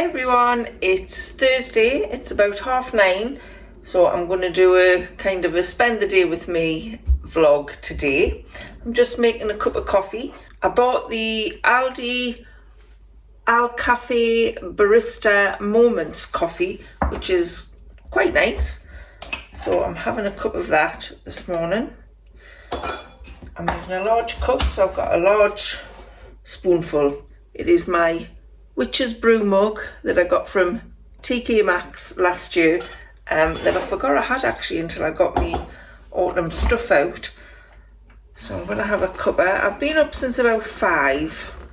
everyone, it's Thursday, it's about 9:30, so I'm going to do a kind of a spend the day with me vlog today. I'm just making a cup of coffee. I bought the Aldi Al Cafe Barista Moments coffee, which is quite nice. So I'm having a cup of that this morning. I'm using a large cup, so I've got a large spoonful. It is my Witch's Brew mug that I got from TK Maxx last year, that I forgot I had actually until I got me autumn stuff out. So I'm going to have a cuppa. I've been up since about 5.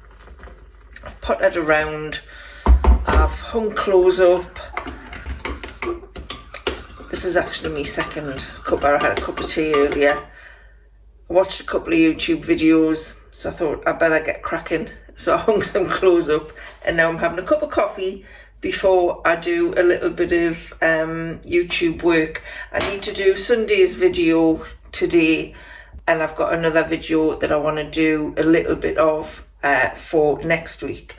I've potted around, I've hung clothes up. This is actually my second cuppa. I had a cup of tea earlier. I watched a couple of YouTube videos, so I thought I better get cracking. So I hung some clothes up, and now I'm having a cup of coffee before I do a little bit of YouTube work. I need to do Sunday's video today, and I've got another video that I want to do a little bit of for next week.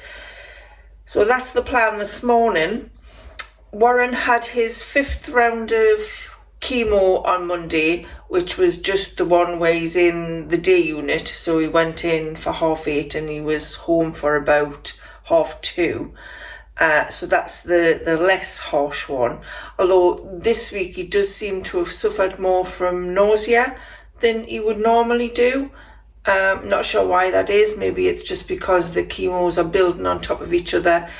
So that's the plan this morning. Warren had his 5th round of chemo on Monday, which was just the one where he's in the day unit. So he went in for 8:30 and he was home for about 2:30. So that's the less harsh one. Although this week he does seem to have suffered more from nausea than he would normally do. Not sure why that is. Maybe it's just because the chemos are building on top of each other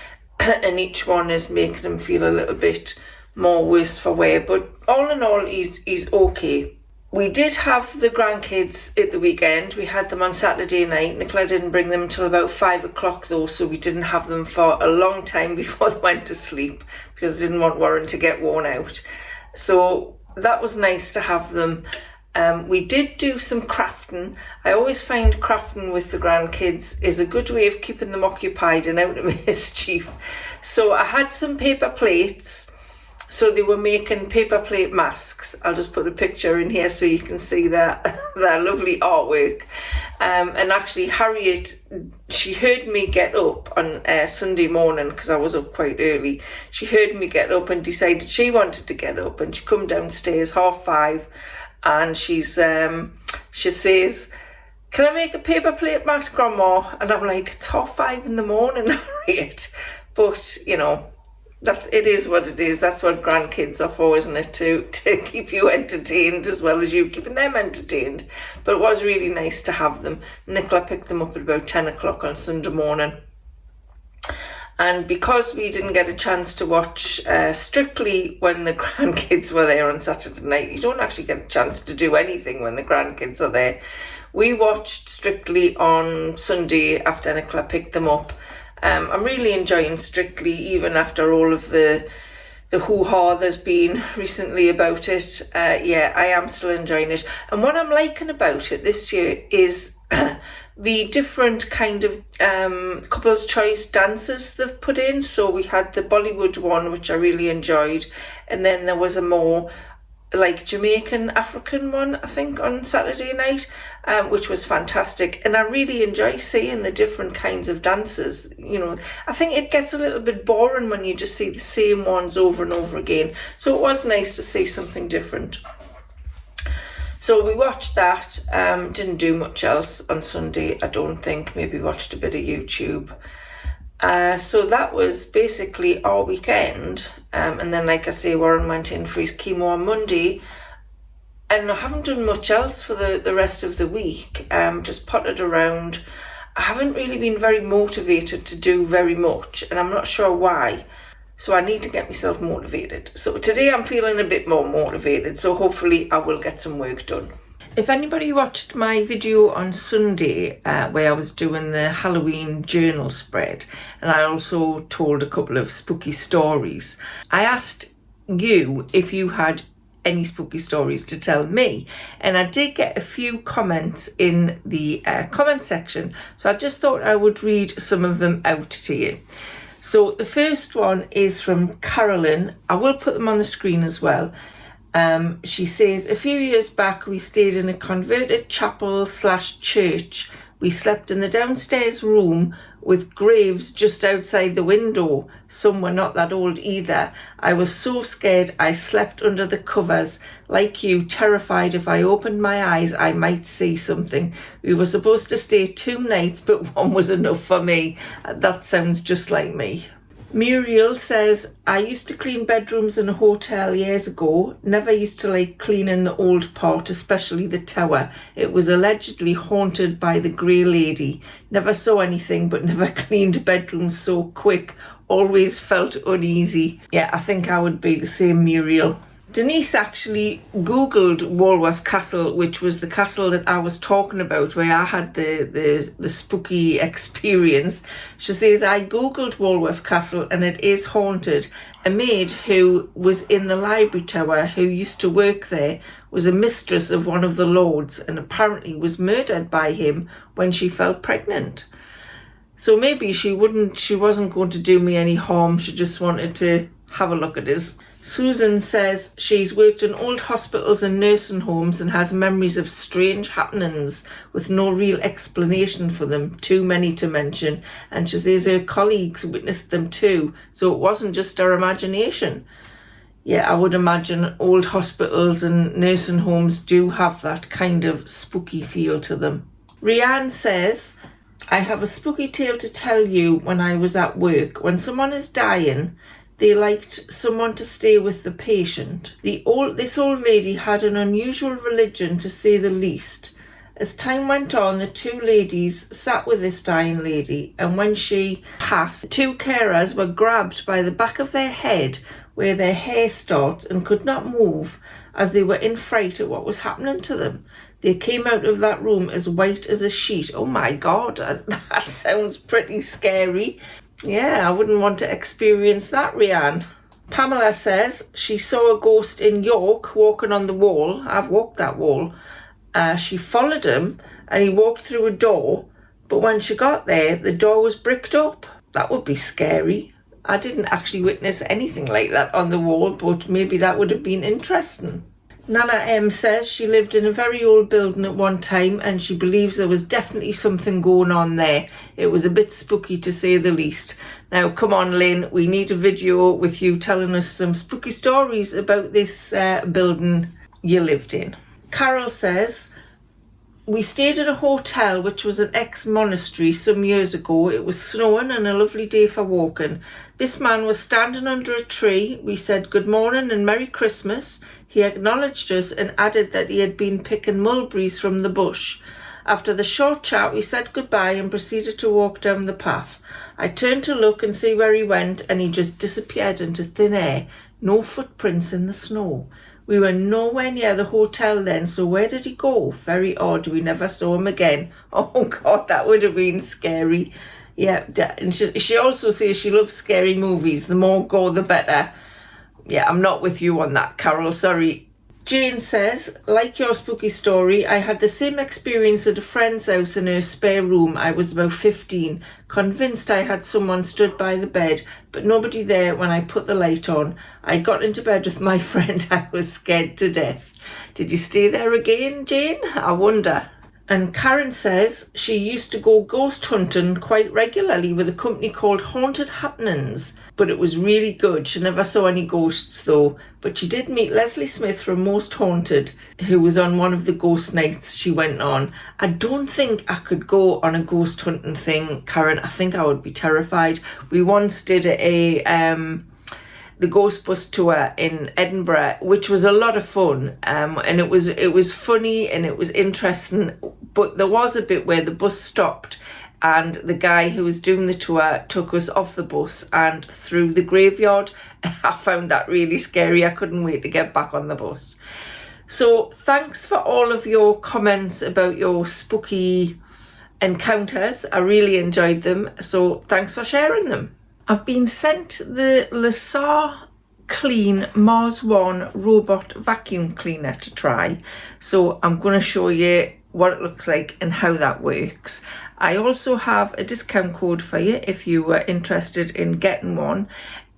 and each one is making him feel a little bit more worse for wear. But all in all, he's okay. We did have the grandkids at the weekend. We had them on Saturday night. Nicola didn't bring them until about 5 o'clock though, so we didn't have them for a long time before they went to sleep because I didn't want Warren to get worn out. So that was nice to have them. We did do some crafting. I always find crafting with the grandkids is a good way of keeping them occupied and out of mischief. So I had some paper plates. So they were making paper plate masks. I'll just put a picture in here so you can see their lovely artwork. And actually Harriet, she heard me get up on Sunday morning because I was up quite early. She heard me get up and decided she wanted to get up, and she come downstairs 5:30 and she says, "Can I make a paper plate mask, Grandma?" And I'm like, "It's 5:30 in the morning, Harriet." But, you know, it is what it is. That's what grandkids are for, isn't it? To keep you entertained as well as you keeping them entertained. But it was really nice to have them. Nicola picked them up at about 10 o'clock on Sunday morning. And because we didn't get a chance to watch Strictly when the grandkids were there on Saturday night, you don't actually get a chance to do anything when the grandkids are there. We watched Strictly on Sunday after Nicola picked them up. I'm really enjoying Strictly, even after all of the hoo-ha there's been recently about it. Yeah, I am still enjoying it. And what I'm liking about it this year is the different kind of couples choice dances they've put in. So we had the Bollywood one, which I really enjoyed, and then there was a more like Jamaican African one, I think, on Saturday night, which was fantastic. And I really enjoy seeing the different kinds of dances. You know, I think it gets a little bit boring when you just see the same ones over and over again. So it was nice to see something different. So we watched that, didn't do much else on Sunday, I don't think. Maybe watched a bit of YouTube. So that was basically our weekend. And then, like I say, Warren went in for his chemo on Monday. And I haven't done much else for the rest of the week. Just potted around. I haven't really been very motivated to do very much, and I'm not sure why. So I need to get myself motivated. So today I'm feeling a bit more motivated. So hopefully I will get some work done. If anybody watched my video on Sunday where I was doing the Halloween journal spread, and I also told a couple of spooky stories, I asked you if you had any spooky stories to tell me, and I did get a few comments in the comment section, so I just thought I would read some of them out to you. So the first one is from Carolyn. I will put them on the screen as well. She says, "A few years back we stayed in a converted chapel/church We slept in the downstairs room with graves just outside the window. Some were not that old either. I was so scared I slept under the covers, like you, terrified if I opened my eyes I might see something. We were supposed to stay 2 nights, but 1 was enough for me. That sounds just like me. Muriel says, I used to clean bedrooms in a hotel years ago. Never used to like cleaning the old part, especially the tower. It was allegedly haunted by the grey lady. Never saw anything, but never cleaned bedrooms so quick. Always felt uneasy. Yeah, I think I would be the same, Muriel. Denise actually Googled Walworth Castle, which was the castle that I was talking about, where I had the spooky experience. She says, I Googled Walworth Castle and it is haunted. A maid who was in the library tower, who used to work there, was a mistress of one of the lords and apparently was murdered by him when she fell pregnant. So maybe she wasn't going to do me any harm. She just wanted to have a look at us. Susan says she's worked in old hospitals and nursing homes and has memories of strange happenings with no real explanation for them, too many to mention, and she says her colleagues witnessed them too, so it wasn't just her imagination. Yeah, I would imagine old hospitals and nursing homes do have that kind of spooky feel to them. Rianne says, I have a spooky tale to tell you. When I was at work, when someone is dying, they liked someone to stay with the patient. This old lady had an unusual religion, to say the least. As time went on, the 2 ladies sat with this dying lady, and when she passed, 2 carers were grabbed by the back of their head where their hair starts and could not move, as they were in fright at what was happening to them. They came out of that room as white as a sheet. Oh my God, that sounds pretty scary. Yeah, I wouldn't want to experience that, Rianne. Pamela says she saw a ghost in York walking on the wall. I've walked that wall. She followed him and he walked through a door, but when she got there, the door was bricked up. That would be scary. I didn't actually witness anything like that on the wall, but maybe that would have been interesting. Nana M says she lived in a very old building at one time and she believes there was definitely something going on there. It was a bit spooky, to say the least. Now, come on, Lynn, we need a video with you telling us some spooky stories about this building you lived in. Carol says, we stayed in a hotel which was an ex-monastery some years ago. It was snowing and a lovely day for walking. This man was standing under a tree. We said good morning and Merry Christmas. He acknowledged us and added that he had been picking mulberries from the bush. After the short chat, we said goodbye and proceeded to walk down the path. I turned to look and see where he went, and he just disappeared into thin air. No footprints in the snow. We were nowhere near the hotel then, so where did he go? Very odd. We never saw him again. Oh God, that would have been scary. Yeah, and she also says she loves scary movies. The more gore, the better. Yeah, I'm not with you on that, Carol, sorry. Jane says, like your spooky story, I had the same experience at a friend's house in her spare room. I was about 15, convinced I had someone stood by the bed, but nobody there when I put the light on. I got into bed with my friend. I was scared to death. Did you stay there again, Jane? I wonder. And Karen says she used to go ghost hunting quite regularly with a company called Haunted Happenings, but it was really good. She never saw any ghosts though, but she did meet Leslie Smith from Most Haunted, who was on one of the ghost nights she went on. I don't think I could go on a ghost hunting thing, Karen. I think I would be terrified. We once did the Ghost Bus tour in Edinburgh, which was a lot of fun, and it was funny and it was interesting, but there was a bit where the bus stopped and the guy who was doing the tour took us off the bus and through the graveyard. I found that really scary. I couldn't wait to get back on the bus. So thanks for all of your comments about your spooky encounters. I really enjoyed them, so thanks for sharing them. I've been sent the Laresar Clean Mars 1 robot vacuum cleaner to try. So I'm going to show you what it looks like and how that works. I also have a discount code for you if you were interested in getting one.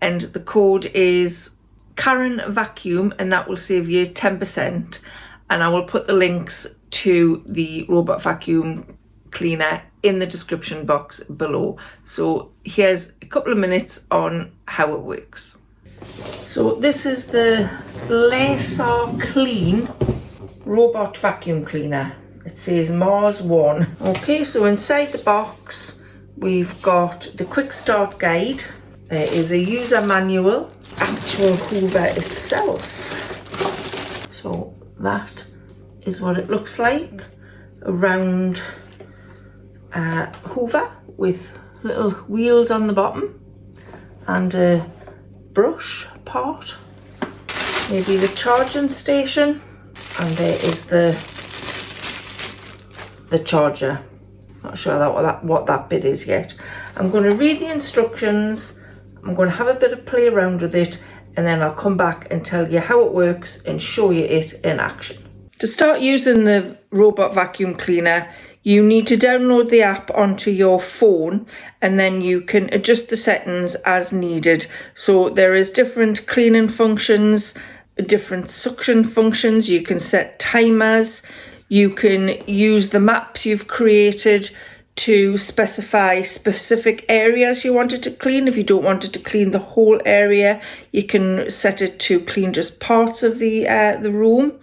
And the code is Karen Vacuum, and that will save you 10%. And I will put the links to the robot vacuum cleaner in the description box below. So here's a couple of minutes on how it works. So this is the Laresar Clean robot vacuum cleaner. It says Mars 1. Okay, so inside the box we've got the quick start guide. There is a user manual, actual hoover itself. So that is what it looks like. A round hoover with little wheels on the bottom and a brush part. Maybe the charging station, and there is the charger. Not sure what that bit is yet. I'm going to read the instructions. I'm going to have a bit of play around with it, and then I'll come back and tell you how it works and show you it in action. To start using the robot vacuum cleaner, you need to download the app onto your phone, and then you can adjust the settings as needed. So there is different cleaning functions, different suction functions. You can set timers. You can use the maps you've created to specify specific areas you want it to clean. If you don't want it to clean the whole area, you can set it to clean just parts of the room.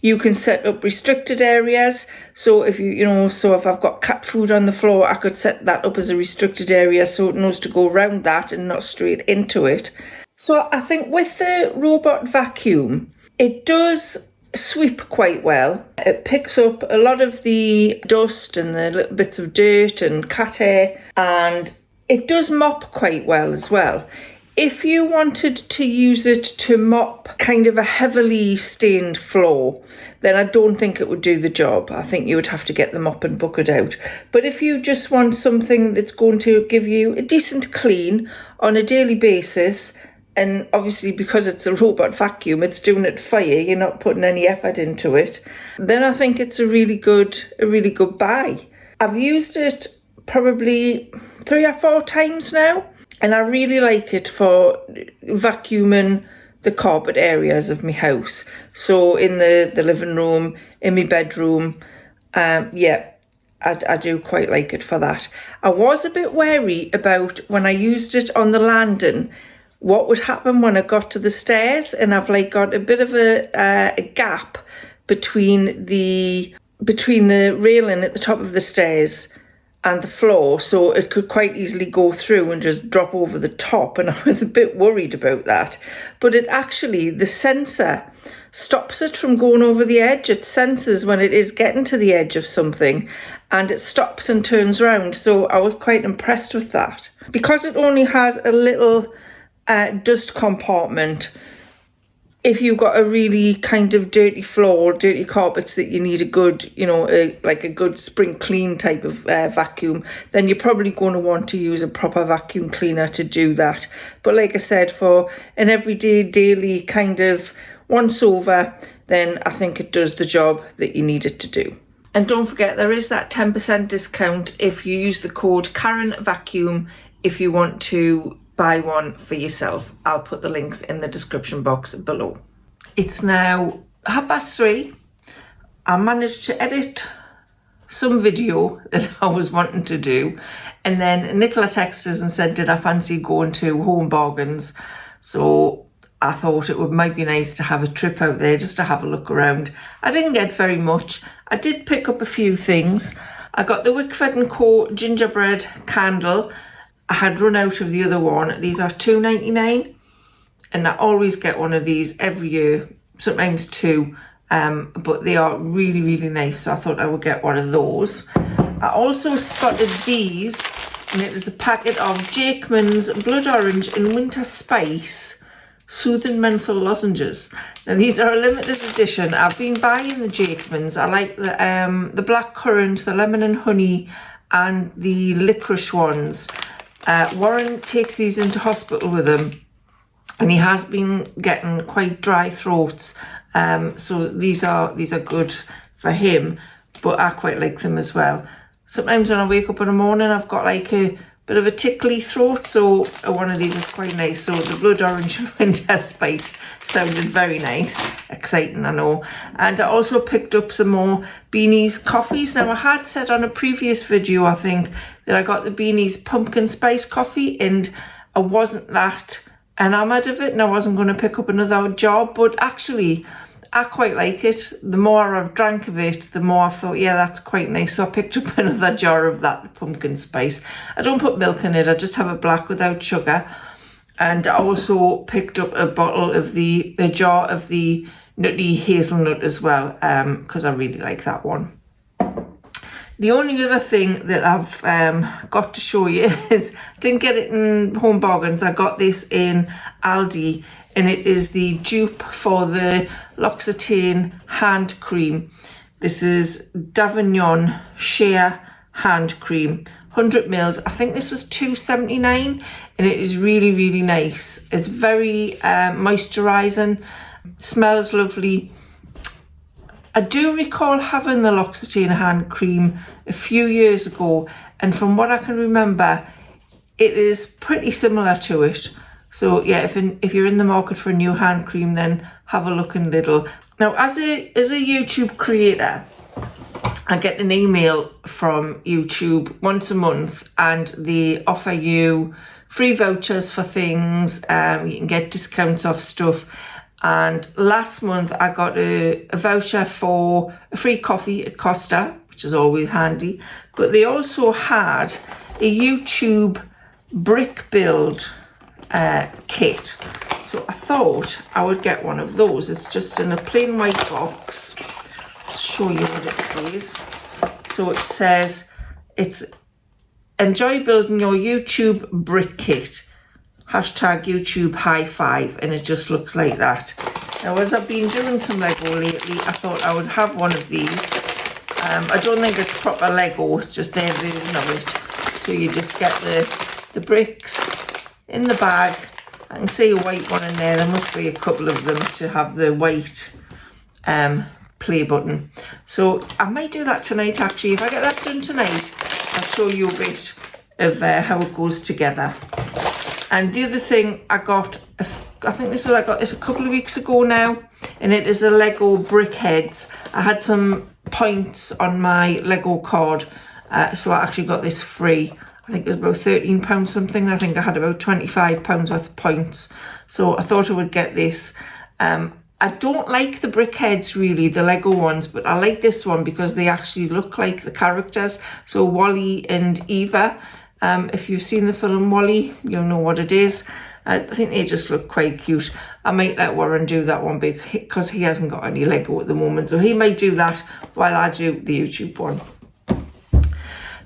You can set up restricted areas. So if if I've got cat food on the floor, I could set that up as a restricted area so it knows to go around that and not straight into it. So I think with the robot vacuum, it does sweep quite well. It picks up a lot of the dust and the little bits of dirt and cat hair, and it does mop quite well as well. If you wanted to use it to mop kind of a heavily stained floor, then I don't think it would do the job. I think you would have to get the mop and bucket out. But if you just want something that's going to give you a decent clean on a daily basis, and obviously because it's a robot vacuum, it's doing it for you, you're not putting any effort into it, then I think it's a really good buy. I've used it probably 3 or 4 times now, and I really like it for vacuuming the carpet areas of my house. So in the living room, in my bedroom, I do quite like it for that. I was a bit wary about when I used it on the landing, what would happen when I got to the stairs, and I've got a bit of a gap between the railing at the top of the stairs and the floor, so it could quite easily go through and just drop over the top, and I was a bit worried about that. But the sensor stops it from going over the edge. It senses when it is getting to the edge of something, and it stops and turns around. So I was quite impressed with that. Because it only has a little dust compartment, if you've got a really kind of dirty floor, dirty carpets that you need a good, a good spring clean type of vacuum, then you're probably going to want to use a proper vacuum cleaner to do that. But like I said, for an everyday, daily kind of once over, then I think it does the job that you need it to do. And don't forget, there is that 10% discount if you use the code Karen Vacuum if you want to buy one for yourself. I'll put the links in the description box below. It's now 3:30. I managed to edit some video that I was wanting to do, and then Nicola texted us and said, did I fancy going to Home Bargains? So I thought might be nice to have a trip out there just to have a look around. I didn't get very much. I did pick up a few things. I got the Wickford & Co gingerbread candle. I had run out of the other one. These are $2.99, and I always get one of these every year, sometimes 2, but they are really, really nice, so I thought I would get one of those. I also spotted these, and it is a packet of Jakeman's Blood Orange and Winter Spice Soothing Menthol Lozenges. Now these are a limited edition. I've been buying the Jakeman's. I like the black currant, the lemon and honey, and the licorice ones. Warren takes these into hospital with him, and he has been getting quite dry throats, so these are good for him, but I quite like them as well. Sometimes when I wake up in the morning, I've got like a bit of a tickly throat, so one of these is quite nice. So the blood orange winter spice sounded very nice, exciting, I know. And I also picked up some more Beanie's coffees. Now I had said on a previous video, I think, that I got the Beanie's pumpkin spice coffee and I wasn't that enamoured of it and I wasn't going to pick up another jar, but actually I quite like it. The more I've drank of it, the more I've thought, yeah, that's quite nice. So I picked up another jar of that, the pumpkin spice. I don't put milk in it, I just have it black without sugar. And I also picked up a bottle of a jar of the nutty hazelnut as well, because I really like that one. The only other thing that I've got to show you is, I didn't get it in Home Bargains, I got this in Aldi, and it is the dupe for the L'Occitane hand cream. This is Davignon Shea hand cream, 100 mils. I think this was $2.79, and it is really, really nice. It's very moisturising, smells lovely. I do recall having the L'Occitane hand cream a few years ago, and from what I can remember, it is pretty similar to it. So yeah, if you're in the market for a new hand cream, then have a look in Lidl. Now, as a YouTube creator, I get an email from YouTube once a month, and they offer you free vouchers for things. You can get discounts off stuff. And last month I got a voucher for a free coffee at Costa, which is always handy. But they also had a YouTube brick build kit. So I thought I would get one of those. It's just in a plain white box. I'll show you what it is. So it says, it's enjoy building your YouTube brick kit. Hashtag YouTube high five, and it just looks like that. Now, as I've been doing some Lego lately, I thought I would have one of these. I don't think it's proper Lego, it's just their version of it. So you just get the bricks in the bag. I can see a white one in there. There must be a couple of them to have the white play button. So I might do that tonight, actually. If I get that done tonight, I'll show you a bit of how it goes together. And the other thing I got, I got this a couple of weeks ago now, and it is a Lego brick heads. I had some points on my Lego card, so I actually got this free. I think it was about £13 something. I think I had about £25 worth of points. So I thought I would get this. I don't like the brick heads really, the Lego ones, but I like this one because they actually look like the characters. So Wally and Eva. If you've seen the film Wally, you'll know what it is. I think they just look quite cute. I might let Warren do that one because he hasn't got any Lego at the moment. So he might do that while I do the YouTube one.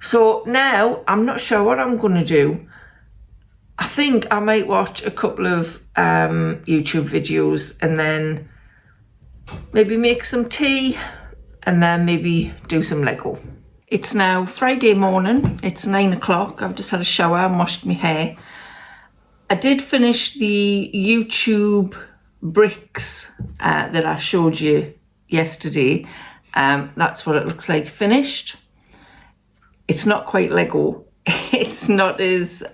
So now I'm not sure what I'm going to do. I think I might watch a couple of YouTube videos and then maybe make some tea and then maybe do some Lego. It's now Friday morning, it's 9 o'clock. I've just had a shower and washed my hair. I did finish the YouTube bricks that I showed you yesterday. That's what it looks like finished. It's not quite Lego. It's not as,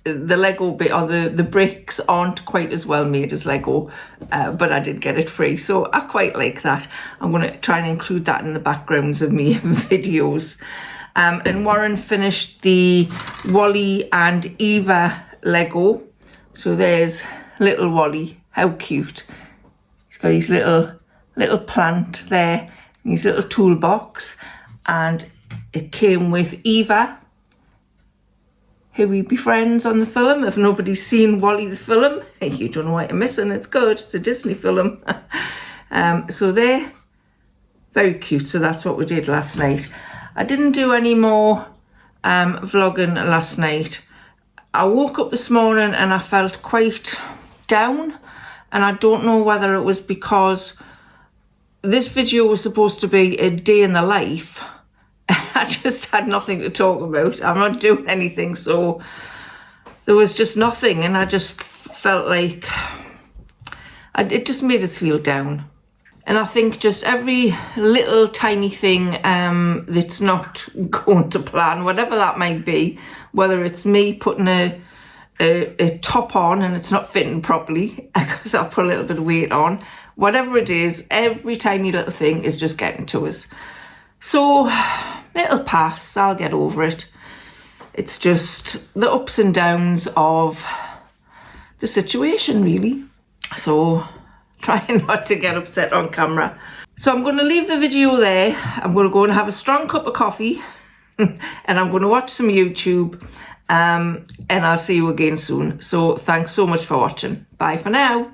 the Lego bit or the bricks aren't quite as well made as Lego, but I did get it free, so I quite like that. I'm going to try and include that in the backgrounds of me videos. And Warren finished the Wally and Eva Lego. So there's little Wally, how cute. He's got his little plant there, his little toolbox, and it came with Eva, who we befriends on the film. If nobody's seen Wally the film, you don't know what you're missing. It's good. It's a Disney film. So they're very cute. So that's what we did last night. I didn't do any more vlogging last night. I woke up this morning and I felt quite down, and I don't know whether it was because this video was supposed to be a day in the life. I just had nothing to talk about. I'm not doing anything, so there was just nothing, and I just felt like it just made us feel down. And I think just every little tiny thing that's not going to plan, whatever that might be, whether it's me putting a top on and it's not fitting properly because I've put a little bit of weight on. Whatever it is, every tiny little thing is just getting to us. So it'll pass, I'll get over it. It's just the ups and downs of the situation, really. So trying not to get upset on camera. So I'm going to leave the video there. I'm going to go and have a strong cup of coffee and I'm going to watch some YouTube, and I'll see you again soon. So thanks so much for watching. Bye for now.